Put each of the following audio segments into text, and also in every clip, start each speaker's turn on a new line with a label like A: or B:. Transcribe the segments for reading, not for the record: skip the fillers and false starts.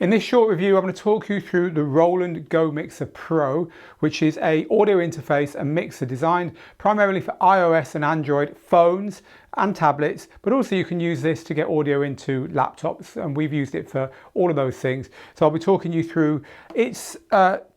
A: In this short review, I'm going to talk you through the Roland Go Mixer Pro, which is an audio interface and mixer designed primarily for iOS and Android phones and tablets, but also you can use this to get audio into laptops, and we've used it for all of those things. So I'll be talking you through its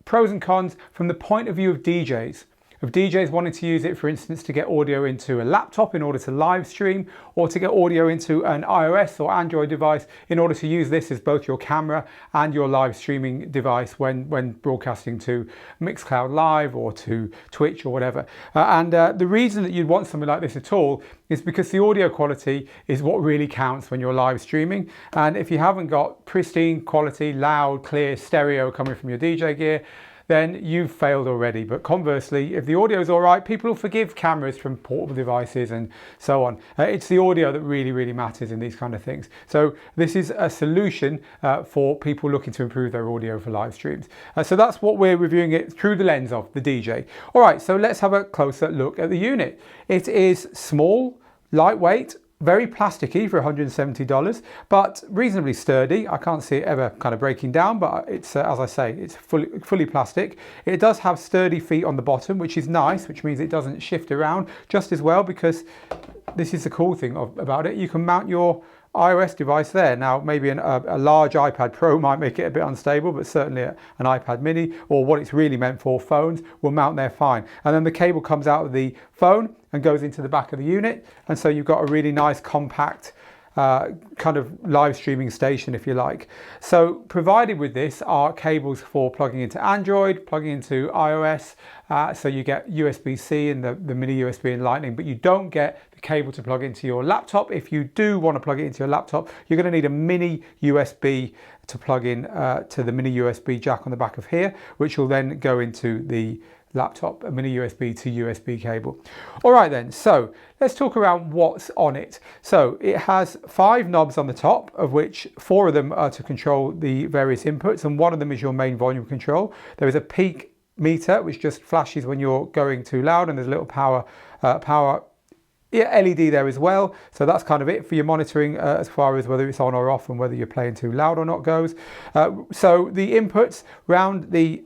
A: pros and cons from the point of view of DJs. Of DJs wanting to use it, for instance, to get audio into a laptop in order to live stream, or to get audio into an iOS or Android device in order to use this as both your camera and your live streaming device when broadcasting to Mixcloud Live or to Twitch or whatever. The reason that you'd want something like this at all is because the audio quality is what really counts when you're live streaming. And if you haven't got pristine quality, loud, clear stereo coming from your DJ gear, then you've failed already. But conversely, if the audio is all right, people will forgive cameras from portable devices and so on. It's the audio that really matters in these kind of things. So this is a solution for people looking to improve their audio for live streams. So that's what we're reviewing it through the lens of, the DJ. All right, so let's have a closer look at the unit. It is small, lightweight, very plasticky for $170, but reasonably sturdy. I can't see it ever kind of breaking down, but it's, as I say, it's fully plastic. It does have sturdy feet on the bottom, which is nice, which means it doesn't shift around just as well, because this is the cool thing about it. You can mount your iOS device there. Now, maybe a large iPad Pro might make it a bit unstable, but certainly an iPad mini, or what it's really meant for, phones, will mount there fine. And then the cable comes out of the phone and goes into the back of the unit. And so you've got a really nice compact kind of live streaming station, if you like. So provided with this are cables for plugging into Android, plugging into iOS. So you get USB-C and the mini USB and Lightning, but you don't get the cable to plug into your laptop. If you do want to plug it into your laptop, you're going to need a mini USB to plug in to the mini USB jack on the back of here, which will then go into the laptop, a mini USB to USB cable. All right then, so let's talk around what's on it. So it has 5 knobs on the top, of which 4 of them are to control the various inputs, and one of them is your main volume control. There is a peak meter which just flashes when you're going too loud, and there's a little power LED there as well. So that's kind of it for your monitoring as far as whether it's on or off and whether you're playing too loud or not goes. So the inputs round the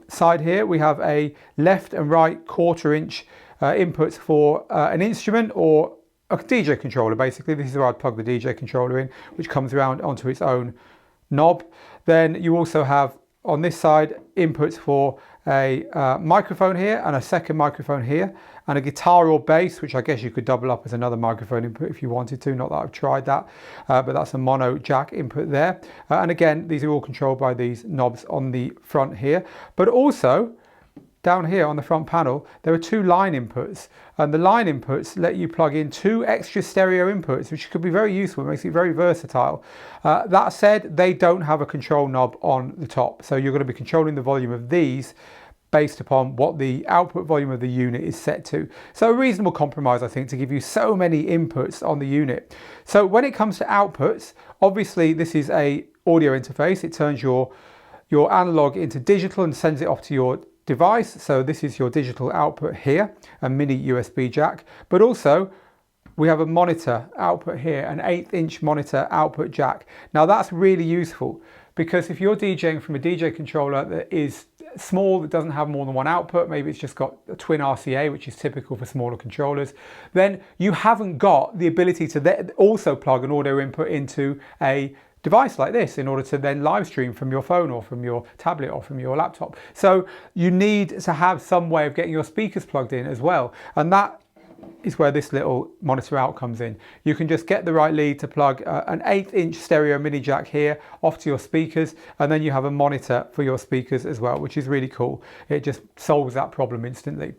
A: side here, we have a left and right 1/4 inch inputs for an instrument or a DJ controller. Basically, this is where I'd plug the DJ controller in, which comes around onto its own knob. Then you also have on this side inputs for a microphone here and a second microphone here, and a guitar or bass, which I guess you could double up as another microphone input if you wanted to. Not that I've tried that, but that's a mono jack input there. And again, these are all controlled by these knobs on the front here. But also down here on the front panel, there are 2 line inputs, and the line inputs let you plug in 2 extra stereo inputs, which could be very useful. It makes it very versatile. That said, they don't have a control knob on the top, so you're going to be controlling the volume of these based upon what the output volume of the unit is set to. So a reasonable compromise, I think, to give you so many inputs on the unit. So when it comes to outputs, obviously this is a audio interface. It turns your analog into digital and sends it off to your device. So this is your digital output here, a mini USB jack, but also we have a monitor output here, an 1/8 inch monitor output jack. Now that's really useful, because if you're DJing from a DJ controller that is small, that doesn't have more than one output, maybe it's just got a twin RCA, which is typical for smaller controllers, then you haven't got the ability to also plug an audio input into a device like this in order to then live stream from your phone or from your tablet or from your laptop. So you need to have some way of getting your speakers plugged in as well, and that is where this little monitor out comes in. You can just get the right lead to plug an 1/8 inch stereo mini jack here off to your speakers, and then you have a monitor for your speakers as well, which is really cool. It just solves that problem instantly.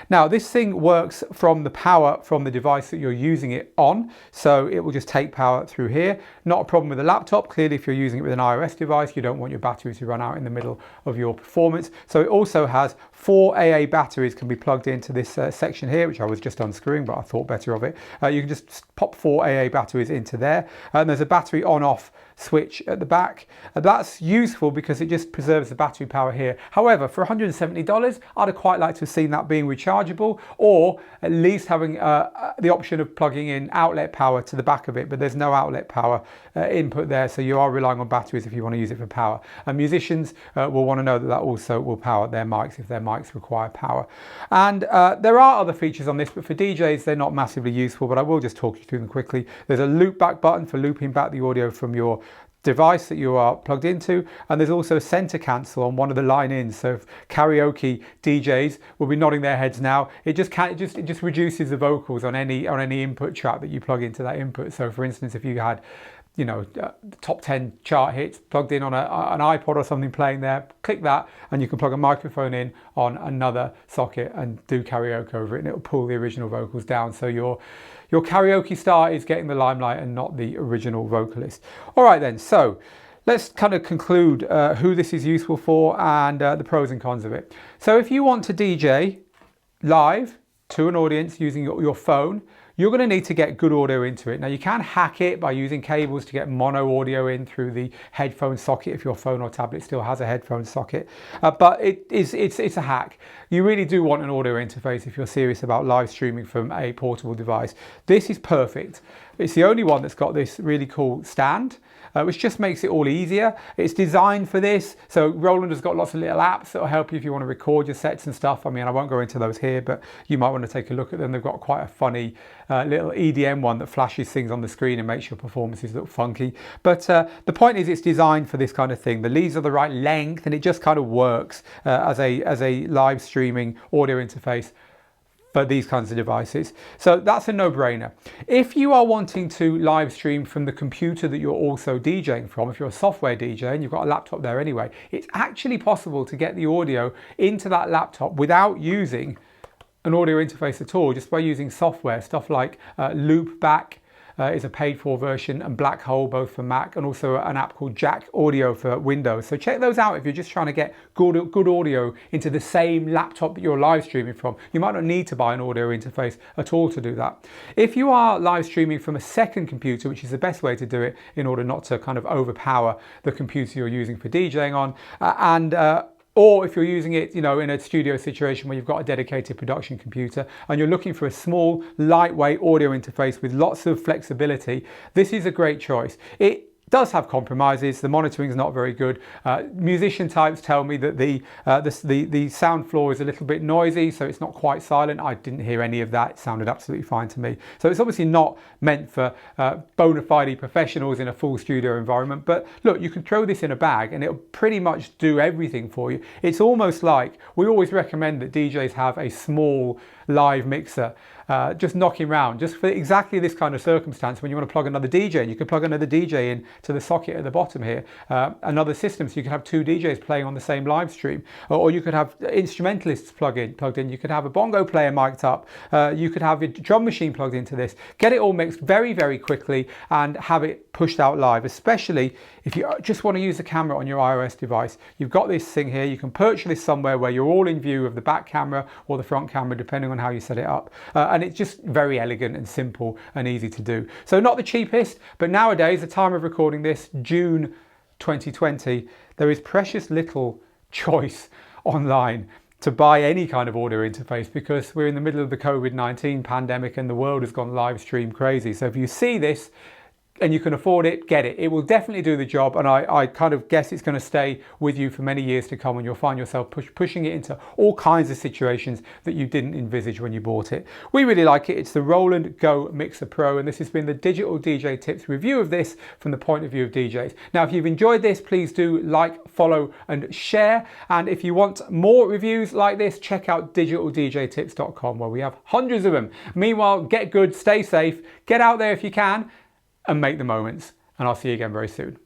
A: Now this thing works from the power from the device that you're using it on, so it will just take power through here. Not a problem with a laptop. Clearly, if you're using it with an iOS device, you don't want your battery to run out in the middle of your performance. So it also has 4 AA batteries can be plugged into this section here, which I was just unscrewing, but I thought better of it. You can just pop 4 AA batteries into there, and there's a battery on-off switch at the back. That's useful because it just preserves the battery power here. However, for $170, I'd have quite liked to have seen that being rechargeable, or at least having the option of plugging in outlet power to the back of it, but there's no outlet power input there, so you are relying on batteries if you want to use it for power. And musicians will want to know that that also will power their mics if their mics require power. And there are other features on this, but for DJs they're not massively useful, but I will just talk you through them quickly. There's a loop back button for looping back the audio from your device that you are plugged into, and there's also a center cancel on one of the line ins, so if karaoke DJs will be nodding their heads now, it just reduces the vocals on any input track that you plug into that input. So for instance, if you had, you know, top 10 chart hits plugged in on an iPod or something playing there, click that and you can plug a microphone in on another socket and do karaoke over it, and it'll pull the original vocals down, so your karaoke star is getting the limelight and not the original vocalist. All right then, so let's kind of conclude who this is useful for and the pros and cons of it. So if you want to DJ live to an audience using your phone, you're going to need to get good audio into it. Now you can hack it by using cables to get mono audio in through the headphone socket if your phone or tablet still has a headphone socket, but it's a hack. You really do want an audio interface if you're serious about live streaming from a portable device. This is perfect. It's the only one that's got this really cool stand, which just makes it all easier. It's designed for this. So Roland has got lots of little apps that will help you if you want to record your sets and stuff. I mean, I won't go into those here, but you might want to take a look at them. They've got quite a funny little EDM one that flashes things on the screen and makes your performances look funky. But the point is, it's designed for this kind of thing. The leads are the right length, and it just kind of works as a live streaming audio interface for these kinds of devices. So that's a no-brainer. If you are wanting to live stream from the computer that you're also DJing from, if you're a software DJ and you've got a laptop there anyway, it's actually possible to get the audio into that laptop without using an audio interface at all, just by using software. Stuff like Loopback is a paid-for version, and Black Hole, both for Mac, and also an app called Jack Audio for Windows. So check those out if you're just trying to get good audio into the same laptop that you're live streaming from. You might not need to buy an audio interface at all to do that. If you are live streaming from a second computer, which is the best way to do it in order not to kind of overpower the computer you're using for DJing on, or if you're using it, you know, in a studio situation where you've got a dedicated production computer and you're looking for a small, lightweight audio interface with lots of flexibility, this is a great choice. It does have compromises. The monitoring is not very good. Musician types tell me that the sound floor is a little bit noisy, so it's not quite silent. I didn't hear any of that. It sounded absolutely fine to me. So it's obviously not meant for bona fide professionals in a full studio environment. But look, you can throw this in a bag and it'll pretty much do everything for you. It's almost like, we always recommend that DJs have a small live mixer just knocking around, just for exactly this kind of circumstance when you want to plug another DJ in. You can plug another DJ in to the socket at the bottom here, another system, so you can have two DJs playing on the same live stream, or you could have instrumentalists plugged in. You could have a bongo player mic'd up, you could have a drum machine plugged into this. Get it all mixed very, very quickly and have it pushed out live, especially if you just want to use the camera on your iOS device. You've got this thing here, you can perch this somewhere where you're all in view of the back camera or the front camera, depending on how you set it up. And it's just very elegant and simple and easy to do. So not the cheapest, but nowadays, the time of recording this, June 2020, there is precious little choice online to buy any kind of audio interface, because we're in the middle of the COVID-19 pandemic and the world has gone live stream crazy. So if you see this and you can afford it, get it. It will definitely do the job, and I kind of guess it's going to stay with you for many years to come, and you'll find yourself pushing it into all kinds of situations that you didn't envisage when you bought it. We really like it. It's the Roland Go Mixer Pro, and this has been the Digital DJ Tips review of this from the point of view of DJs. Now, if you've enjoyed this, please do like, follow and share, and if you want more reviews like this, check out digitaldjtips.com, where we have hundreds of them. Meanwhile, get good, stay safe, get out there if you can, and make the moments. And I'll see you again very soon.